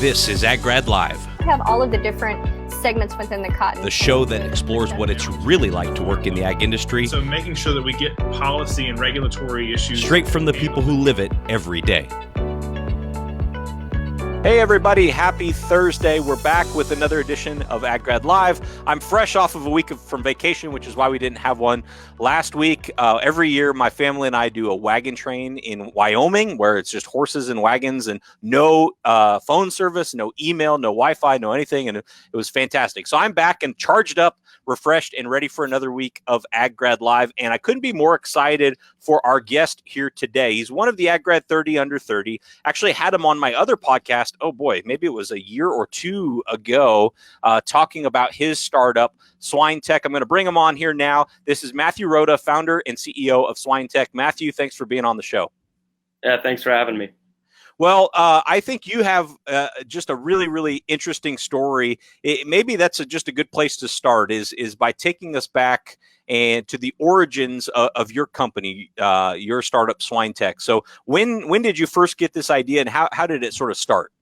This is AgGrad Live. We have all of the different segments within the cotton. The show that explores what it's really like to work in the ag industry. So making sure that we get policy and regulatory issues straight from the people who live it every day. Hey everybody, happy Thursday. We're back with another edition of AgGrad Live. I'm fresh off of a week from vacation, which is why we didn't have one last week. Every year, my family and I do a wagon train in Wyoming, where it's just horses and wagons and no phone service, no email, no Wi-Fi, no anything, and it was fantastic. So I'm back and charged up, refreshed, and ready for another week of AgGrad Live, and I couldn't be more excited for our guest here today. He's one of the AgGrad 30 under 30. Actually had him on my other podcast, oh boy, maybe it was a year or two ago, talking about his startup, SwineTech. I'm going to bring him on here now. This is Matthew Rooda, founder and CEO of SwineTech. Matthew, thanks for being on the show. Yeah, thanks for having me. Well, I think you have just a really, really interesting story. Maybe that's just a good place to start is by taking us back and to the origins of your company, your startup, SwineTech. So when did you first get this idea, and how did it sort of start?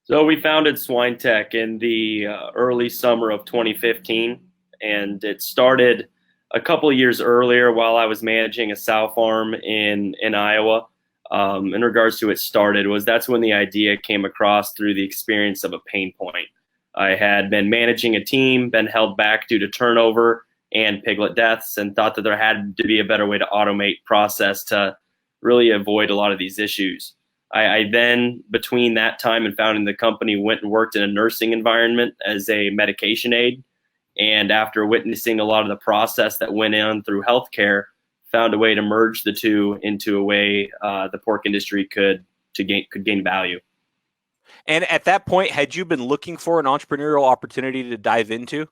So we founded SwineTech in the early summer of 2015, and it started a couple of years earlier while I was managing a sow farm in Iowa. In regards to that's when the idea came across through the experience of a pain point. I had been managing a team, been held back due to turnover and piglet deaths, and thought that there had to be a better way to automate process to really avoid a lot of these issues. I then, between that time and founding the company, went and worked in a nursing environment as a medication aide. And after witnessing a lot of the process that went on through healthcare, found a way to merge the two into a way the pork industry could gain value. And at that point, had you been looking for an entrepreneurial opportunity to dive into?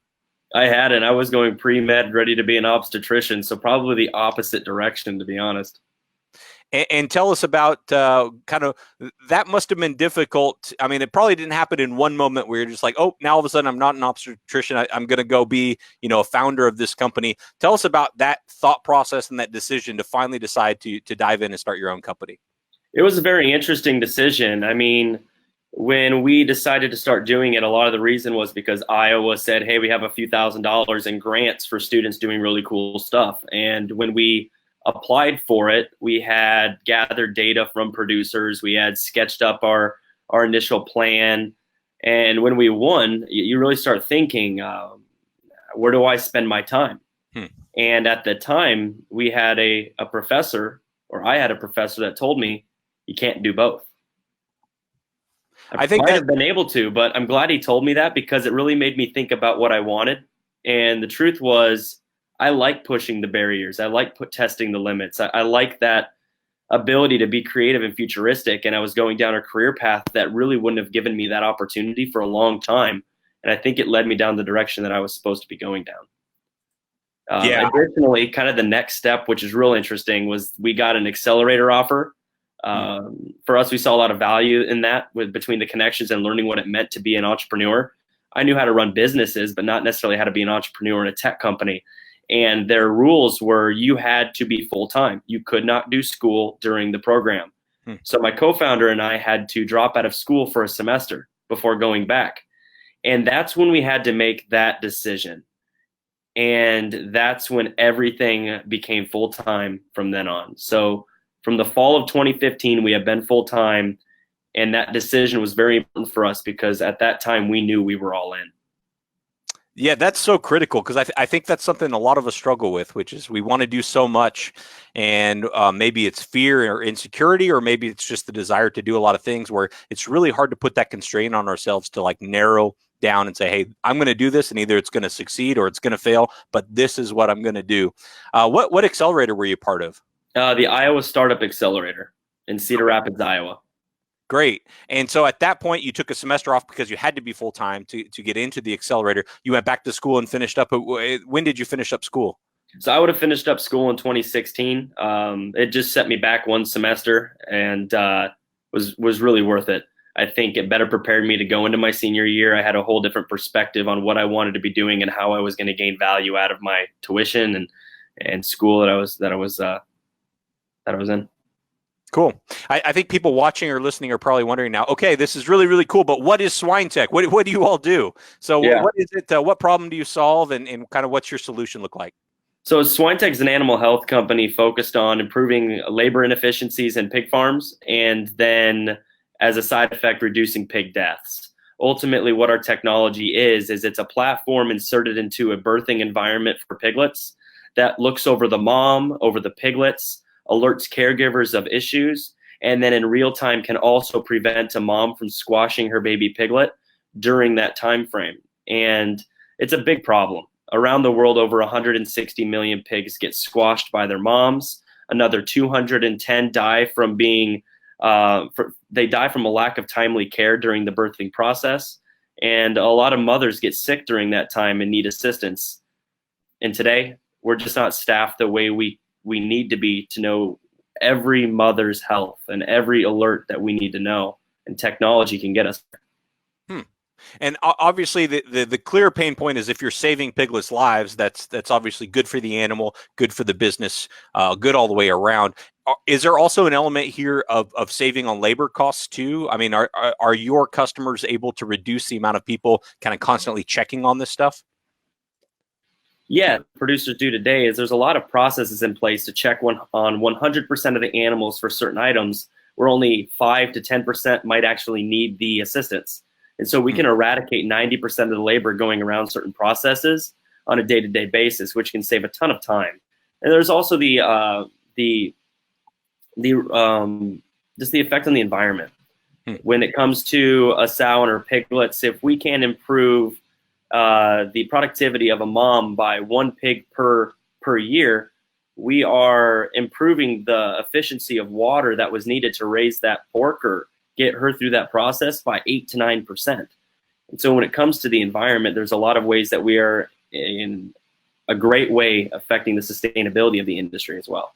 I hadn't. I was going pre-med, ready to be an obstetrician, so probably the opposite direction, to be honest. And tell us about kind of, that must have been difficult. I mean, it probably didn't happen in one moment where you're just like, oh, now all of a sudden I'm not an obstetrician. I'm going to go be, a founder of this company. Tell us about that thought process and that decision to finally decide to dive in and start your own company. It was a very interesting decision. I mean, when we decided to start doing it, a lot of the reason was because Iowa said, hey, we have a few $1,000s in grants for students doing really cool stuff. And when we applied for it, we had gathered data from producers. We had sketched up our initial plan. And when we won, you really start thinking, where do I spend my time? And at the time, we had a professor, or I had a professor that told me, you can't do both. I think might have been able to, but I'm glad he told me that, because it really made me think about what I wanted. And the truth was, I like pushing the barriers. I like testing the limits. I like that ability to be creative and futuristic. And I was going down a career path that really wouldn't have given me that opportunity for a long time. And I think it led me down the direction that I was supposed to be going down. Additionally, kind of the next step, which is real interesting, was we got an accelerator offer. For us, we saw a lot of value in that, between the connections and learning what it meant to be an entrepreneur. I knew how to run businesses, but not necessarily how to be an entrepreneur in a tech company. And their rules were you had to be full-time. You could not do school during the program. So my co-founder and I had to drop out of school for a semester before going back. And that's when we had to make that decision. And that's when everything became full-time from then on. So from the fall of 2015, we have been full-time. And that decision was very important for us, because at that time we knew we were all in. Yeah, that's so critical, because I think that's something a lot of us struggle with, which is we want to do so much, and maybe it's fear or insecurity, or maybe it's just the desire to do a lot of things, where it's really hard to put that constraint on ourselves to like narrow down and say, hey, I'm going to do this, and either it's going to succeed or it's going to fail, but this is what I'm going to do. What accelerator were you part of? The Iowa Startup Accelerator in Cedar Rapids, Iowa. Great. And so at that point, you took a semester off because you had to be full-time to get into the accelerator. You went back to school and finished up. When did you finish up school? So I would have finished up school in 2016. It just set me back one semester, and was really worth it. I think it better prepared me to go into my senior year. I had a whole different perspective on what I wanted to be doing and how I was going to gain value out of my tuition and school that I was in. Cool. I think people watching or listening are probably wondering now, okay, this is really, really cool, but what is SwineTech? What do you all do? So Yeah. what is it? What problem do you solve, and kind of what's your solution look like? So SwineTech is an animal health company focused on improving labor inefficiencies in pig farms, and then as a side effect, reducing pig deaths. Ultimately, what our technology is it's a platform inserted into a birthing environment for piglets that looks over the mom, over the piglets, alerts caregivers of issues, and then in real time can also prevent a mom from squashing her baby piglet during that time frame. And it's a big problem. Around the world, over 160 million pigs get squashed by their moms. Another 210 die from they die from a lack of timely care during the birthing process. And a lot of mothers get sick during that time and need assistance. And today, we're just not staffed the way we need to be to know every mother's health and every alert that we need to know. And technology can get us there. And obviously, the clear pain point is if you're saving piglets' lives, that's obviously good for the animal, good for the business, good all the way around. Is there also an element here of saving on labor costs too? I mean, are your customers able to reduce the amount of people kind of constantly checking on this stuff? Yeah, producers do today is there's a lot of processes in place to check on 100% of the animals for certain items, where only 5 to 10% might actually need the assistance. And so we can eradicate 90% of the labor going around certain processes on a day-to-day basis, which can save a ton of time. And there's also just the effect on the environment. When it comes to a sow and her piglets, if we can improve the productivity of a mom by 1 pig per year, we are improving the efficiency of water that was needed to raise that pork or get her through that process by 8 to 9%. And so when it comes to the environment, there's a lot of ways that we are in a great way affecting the sustainability of the industry as well.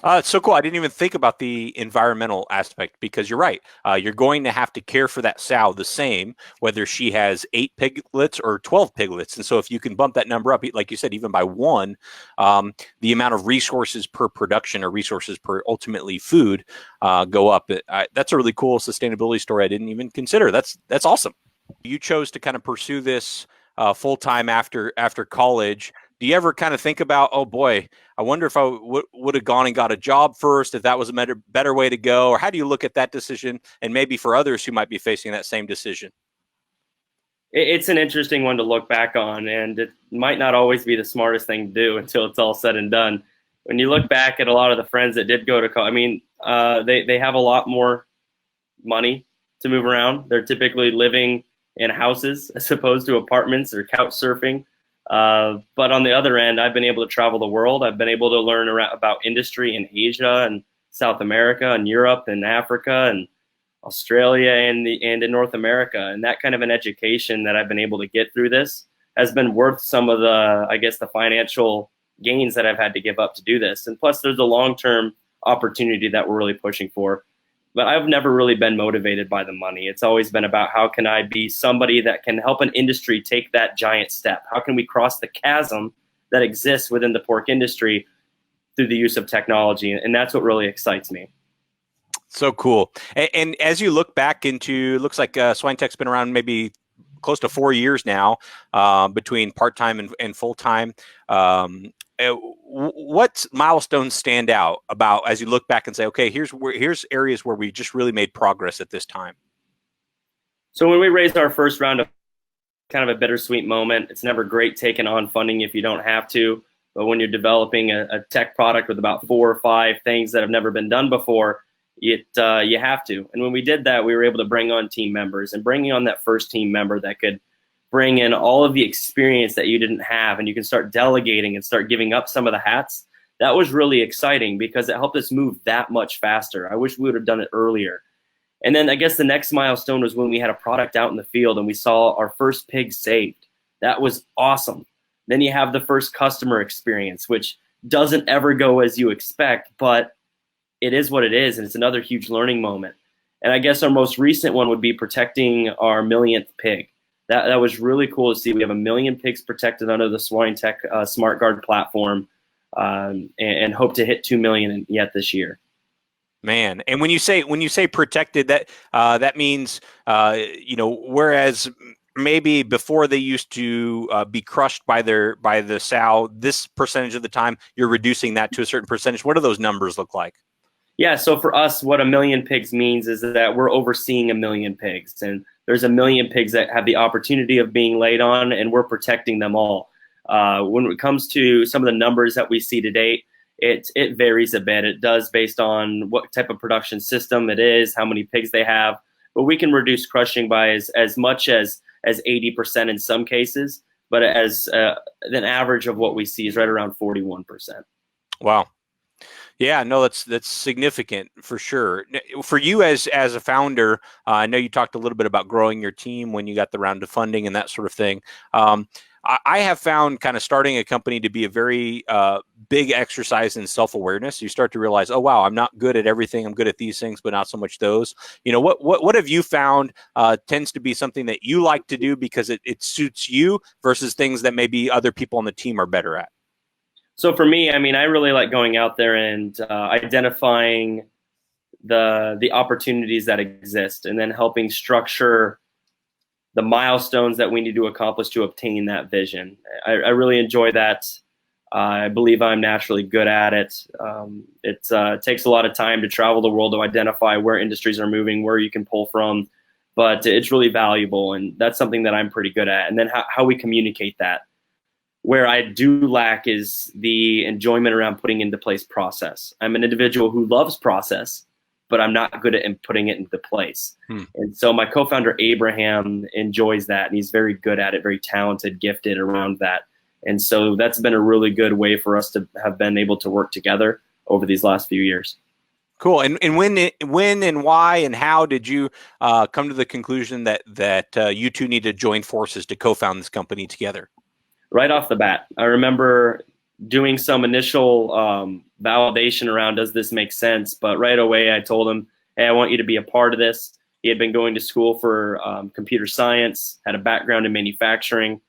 It's so cool. I didn't even think about the environmental aspect, because you're right. You're going to have to care for that sow the same, whether she has 8 piglets or 12 piglets. And so if you can bump that number up, like you said, even by 1, the amount of resources per production or resources per ultimately food go up. That's a really cool sustainability story I didn't even consider. That's awesome. You chose to kind of pursue this full-time after college. Do you ever kind of think about, oh boy, I wonder if I would have gone and got a job first, if that was a better way to go? Or how do you look at that decision, and maybe for others who might be facing that same decision? It's an interesting one to look back on, and it might not always be the smartest thing to do until it's all said and done. When you look back at a lot of the friends that did go to college, I mean, they have a lot more money to move around. They're typically living in houses as opposed to apartments or couch surfing. But on the other end, I've been able to travel the world. I've been able to learn about industry in Asia and South America and Europe and Africa and Australia and in North America. And that kind of an education that I've been able to get through this has been worth some of the, I guess, the financial gains that I've had to give up to do this. And plus, there's a long-term opportunity that we're really pushing for. But I've never really been motivated by the money. It's always been about how can I be somebody that can help an industry take that giant step? How can we cross the chasm that exists within the pork industry through the use of technology? And that's what really excites me. So cool. And as you look back into, looks like SwineTech's been around maybe close to 4 years now, between part-time and full-time. What milestones stand out about as you look back and say, okay, here's areas where we just really made progress at this time? So when we raised our first round of, kind of a bittersweet moment. It's never great taking on funding if you don't have to, but when you're developing a tech product with about 4 or 5 things that have never been done before, you have to. And when we did that, we were able to bring on team members, and bringing on that first team member that could bring in all of the experience that you didn't have, and you can start delegating and start giving up some of the hats. That was really exciting because it helped us move that much faster. I wish we would have done it earlier. And then I guess the next milestone was when we had a product out in the field and we saw our first pig saved. That was awesome. Then you have the first customer experience, which doesn't ever go as you expect, but it is what it is, and it's another huge learning moment. And I guess our most recent one would be protecting our 1,000,000th pig. That was really cool to see. We have 1,000,000 pigs protected under the SwineTech SmartGuard platform, and hope to hit 2 million yet this year. Man, and when you say protected, that means whereas maybe before they used to be crushed by the sow, this percentage of the time you're reducing that to a certain percentage. What do those numbers look like? Yeah, so for us, what a million pigs means is that we're overseeing a million pigs, and there's a million pigs that have the opportunity of being laid on, and we're protecting them all. When it comes to some of the numbers that we see to date, it varies a bit. It does based on what type of production system it is, how many pigs they have, but we can reduce crushing by as much as 80% in some cases, but as an average of what we see is right around 41%. Wow. Yeah, no, that's significant for sure. For you as a founder, I know you talked a little bit about growing your team when you got the round of funding and that sort of thing. I have found kind of starting a company to be a very big exercise in self-awareness. You start to realize, oh wow, I'm not good at everything. I'm good at these things, but not so much those. What have you found tends to be something that you like to do because it suits you versus things that maybe other people on the team are better at? So for me, I mean, I really like going out there and identifying the opportunities that exist, and then helping structure the milestones that we need to accomplish to obtain that vision. I really enjoy that. I believe I'm naturally good at it. It takes a lot of time to travel the world to identify where industries are moving, where you can pull from, but it's really valuable, and that's something that I'm pretty good at. And then how we communicate that. Where I do lack is the enjoyment around putting into place process. I'm an individual who loves process, but I'm not good at putting it into place. And so my co-founder, Abraham, enjoys that, and he's very good at it, very talented, gifted around that. And so that's been a really good way for us to have been able to work together over these last few years. Cool. And when and why and how did you come to the conclusion that you two need to join forces to co-found this company together? Right off the bat, I remember doing some initial validation around, does this make sense? But right away I told him, hey, I want you to be a part of this. He had been going to school for computer science, had a background in manufacturing.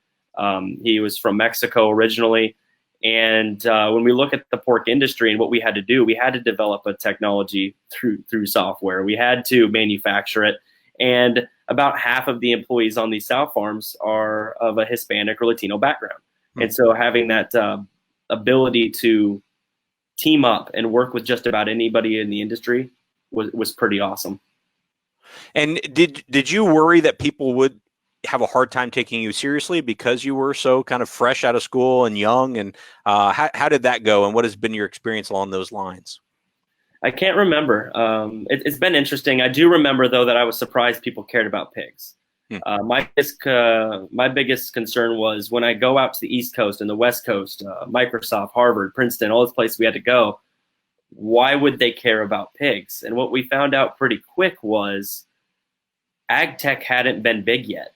He was from Mexico originally. And when we look at the pork industry and what we had to do, we had to develop a technology through software. We had to manufacture it. And about half of the employees on these sow farms are of a Hispanic or Latino background. And so having that ability to team up and work with just about anybody in the industry was pretty awesome. And did you worry that people would have a hard time taking you seriously because you were so kind of fresh out of school and young? And how did that go? And what has been your experience along those lines? I can't remember. It's been interesting. I do remember, though, that I was surprised people cared about pigs. My biggest concern was when I go out to the East Coast and the West Coast, Microsoft, Harvard, Princeton, all those places we had to go, why would they care about pigs? And what we found out pretty quick was ag tech hadn't been big yet.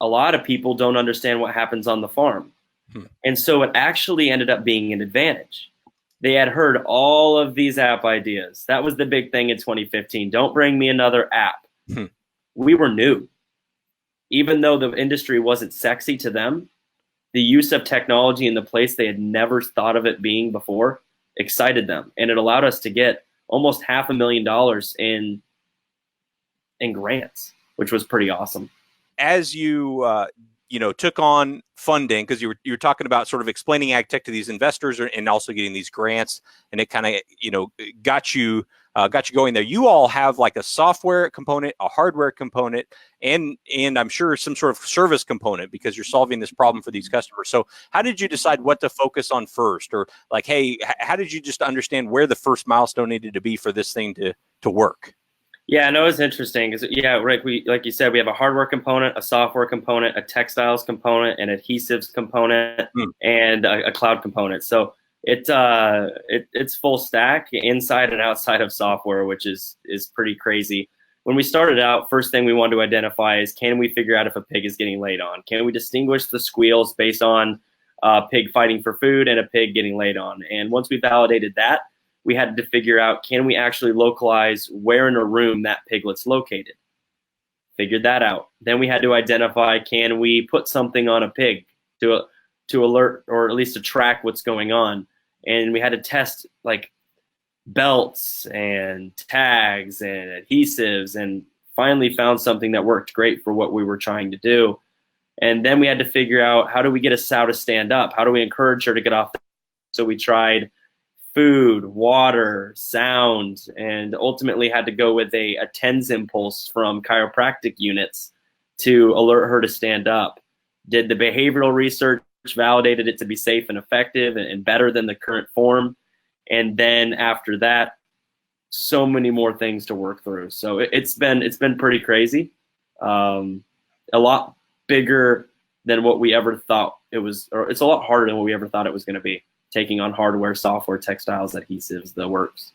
A lot of people don't understand what happens on the farm. And so it actually ended up being an advantage. They had heard all of these app ideas. That was the big thing in 2015. Don't bring me another app. We were new. Even though the industry wasn't sexy to them, the use of technology in the place they had never thought of it being before excited them. And it allowed us to get almost $500,000 in grants, which was pretty awesome. As you took on funding, because you were talking about sort of explaining ag tech to these investors and also getting these grants, and it kind of got you going there. You all have like a software component, a hardware component, and I'm sure some sort of service component because you're solving this problem for these customers. So how did you decide what to focus on first, or like, hey, how did you just understand where the first milestone needed to be for this thing to work? Yeah, no, it's interesting because right. Like you said, we have a hardware component, a software component, a textiles component, an adhesives component, and a cloud component. So it's full stack inside and outside of software, which is pretty crazy. When we started out, first thing we wanted to identify is, can we figure out if a pig is getting laid on? Can we distinguish the squeals based on a pig fighting for food and a pig getting laid on? And once we validated that, we had to figure out, can we actually localize where in a room that piglet's located? Figured that out. Then we had to identify, can we put something on a pig to alert or at least to track what's going on? And we had to test like belts and tags and adhesives, and finally found something that worked great for what we were trying to do. And then we had to figure out, how do we get a sow to stand up? How do we encourage her to get off? So we tried food, water, sound, and ultimately had to go with a TENS impulse from chiropractic units to alert her to stand up. Did the behavioral research, validated it to be safe and effective and better than the current form. And then after that, so many more things to work through. So it's been pretty crazy. A lot bigger than what we ever thought it was, or it's a lot harder than what we ever thought it was going to be, taking on hardware, software, textiles, adhesives, the works.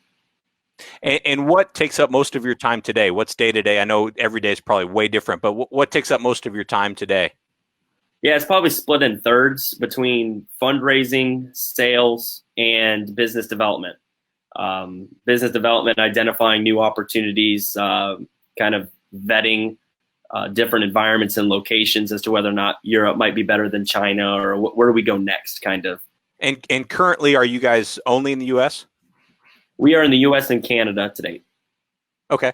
And what takes up most of your time today? What's day to day? I know every day is probably way different, but what takes up most of your time today? Yeah, it's probably split in thirds between fundraising, sales, and business development. Business development, identifying new opportunities, kind of vetting different environments and locations as to whether or not Europe might be better than China, or where do we go next, kind of. And currently, are you guys only in the U.S.? We are in the U.S. and Canada to date. Okay,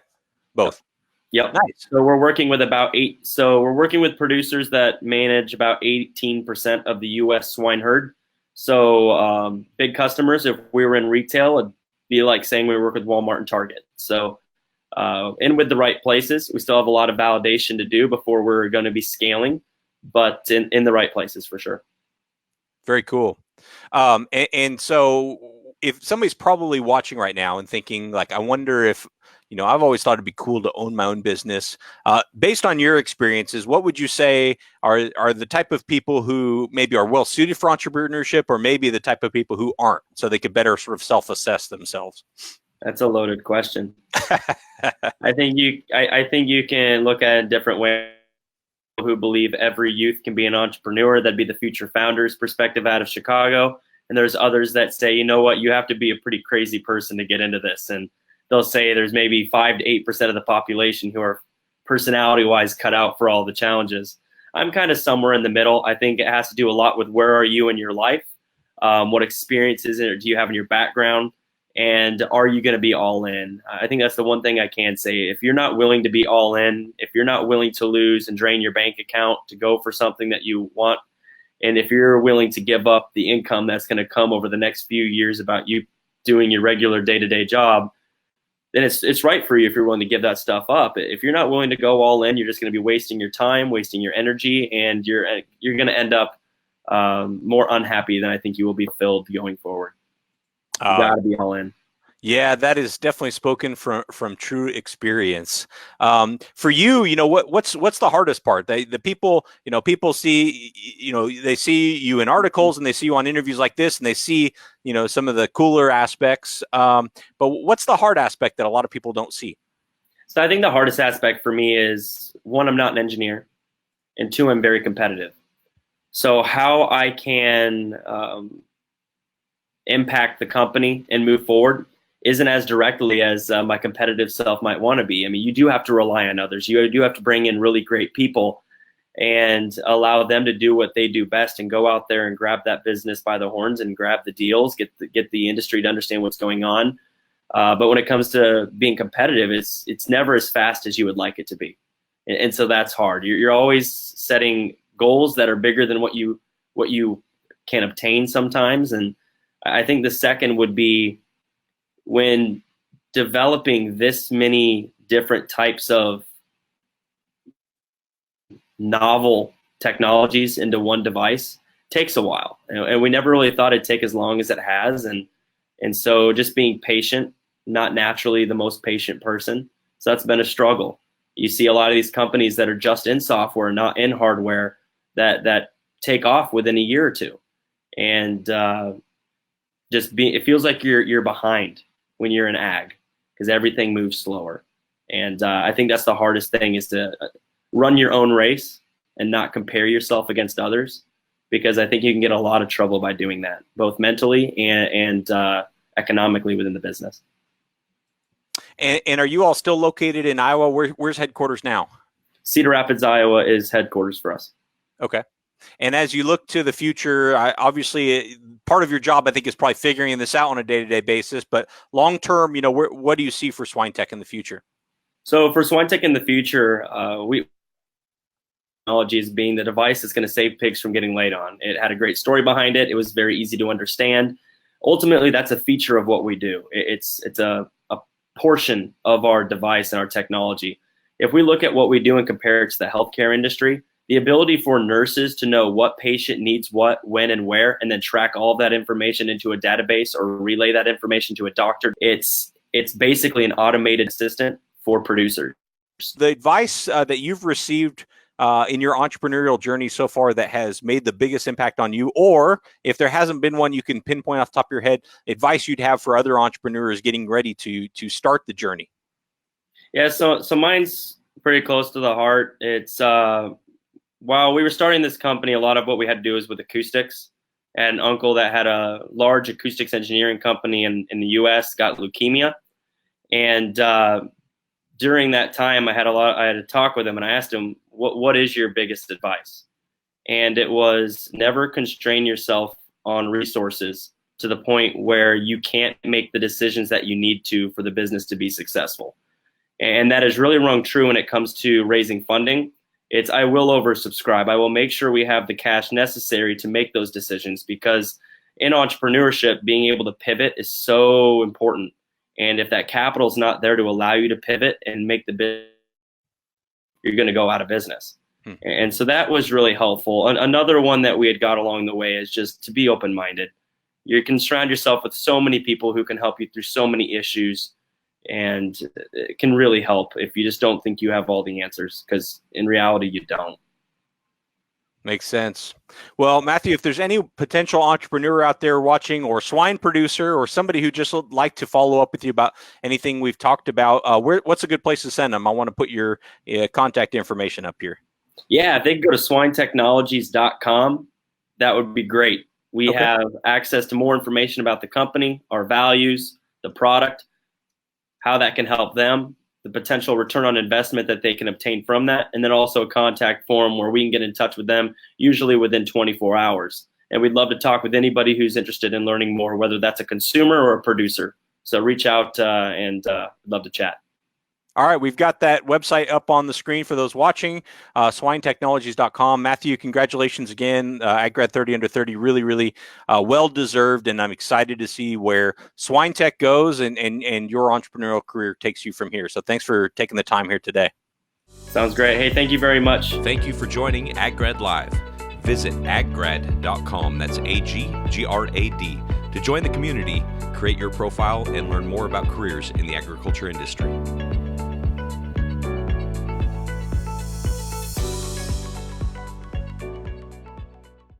both. Yep. Nice. So we're working with we're working with producers that manage about 18% of the U.S. swine herd. So big customers. If we were in retail, it'd be like saying we work with Walmart and Target. So and with the right places, we still have a lot of validation to do before we're going to be scaling, but in the right places for sure. Very cool. And so if somebody's probably watching right now and thinking, like, I wonder if, I've always thought it'd be cool to own my own business. Based on your experiences, what would you say are the type of people who maybe are well suited for entrepreneurship, or maybe the type of people who aren't, so they could better sort of self-assess themselves? That's a loaded question. I think you can look at it a different way. Who believe every youth can be an entrepreneur. That'd be the Future Founders perspective out of Chicago. And there's others that say, you know what, you have to be a pretty crazy person to get into this. And they'll say there's maybe 5 to 8% of the population who are personality-wise cut out for all the challenges. I'm kind of somewhere in the middle. I think it has to do a lot with where are you in your life, what experiences do you have in your background, and are you going to be all in? I think that's the one thing I can say. If you're not willing to be all in, if you're not willing to lose and drain your bank account to go for something that you want, and if you're willing to give up the income that's going to come over the next few years about you doing your regular day-to-day job, then it's right for you if you're willing to give that stuff up. If you're not willing to go all in, you're just going to be wasting your time, wasting your energy, and you're going to end up more unhappy than I think you will be fulfilled going forward. You got to be all in. Yeah, that is definitely spoken from true experience. For you, what's the hardest part? The people, people see, they see you in articles and they see you on interviews like this, and they see, some of the cooler aspects. But what's the hard aspect that a lot of people don't see? So I think the hardest aspect for me is, one, I'm not an engineer, and two, I'm very competitive. So how I can impact the company and move forward isn't as directly as my competitive self might want to be. I mean, you do have to rely on others. You do have to bring in really great people and allow them to do what they do best and go out there and grab that business by the horns and grab the deals, get the industry to understand what's going on. But when it comes to being competitive, it's never as fast as you would like it to be. And so that's hard. You're always setting goals that are bigger than what you can obtain sometimes. And I think the second would be, when developing this many different types of novel technologies into one device takes a while. And we never really thought it'd take as long as it has. And so just being patient, not naturally the most patient person. So that's been a struggle. You see a lot of these companies that are just in software, not in hardware, that take off within a year or two. And it feels like you're behind when you're in ag, because everything moves slower. And I think that's the hardest thing, is to run your own race and not compare yourself against others, because I think you can get a lot of trouble by doing that, both mentally and economically within the business. And are you all still located in Iowa? Where's headquarters now? Cedar Rapids, Iowa is headquarters for us. Okay. And as you look to the future, obviously part of your job, I think, is probably figuring this out on a day-to-day basis. But long term, what do you see for SwineTech in the future? So for SwineTech in the future, technology is being the device that's going to save pigs from getting laid on. It had a great story behind it. It was very easy to understand. Ultimately, that's a feature of what we do. It's a portion of our device and our technology. If we look at what we do and compare it to the healthcare industry, the ability for nurses to know what patient needs what, when, and where, and then track all of that information into a database or relay that information to a doctor, it's basically an automated assistant for producers. The advice that you've received in your entrepreneurial journey so far that has made the biggest impact on you, or if there hasn't been one you can pinpoint off the top of your head, advice you'd have for other entrepreneurs getting ready to start the journey? Yeah, so mine's pretty close to the heart. It's while we were starting this company, a lot of what we had to do was with acoustics. And an uncle that had a large acoustics engineering company in the US got leukemia. And during that time, I had a talk with him, and I asked him, what is your biggest advice? And it was never constrain yourself on resources to the point where you can't make the decisions that you need to for the business to be successful. And that is really rung true when it comes to raising funding. It's I will oversubscribe. I will make sure we have the cash necessary to make those decisions, because in entrepreneurship, being able to pivot is so important. And if that capital is not there to allow you to pivot and make the business, you're going to go out of business. And so that was really helpful. Another one that we had got along the way is just to be open-minded. You can surround yourself with so many people who can help you through so many issues, and it can really help if you just don't think you have all the answers, because in reality, you don't. Makes sense. Well, Matthew, if there's any potential entrepreneur out there watching, or swine producer, or somebody who just would like to follow up with you about anything we've talked about, what's a good place to send them? I want to put your contact information up here. Yeah, if they can go to swinetechnologies.com, that would be great. We have access to more information about the company, our values, the product, how that can help them, the potential return on investment that they can obtain from that, and then also a contact form where we can get in touch with them, usually within 24 hours. And we'd love to talk with anybody who's interested in learning more, whether that's a consumer or a producer. So reach out and love to chat. All right, we've got that website up on the screen for those watching, swinetechnologies.com. Matthew, congratulations again. AgGrad 30 Under 30, really, really well-deserved, and I'm excited to see where SwineTech goes and your entrepreneurial career takes you from here. So thanks for taking the time here today. Sounds great. Hey, thank you very much. Thank you for joining AgGrad Live. Visit aggrad.com, that's AGGRAD, to join the community, create your profile, and learn more about careers in the agriculture industry.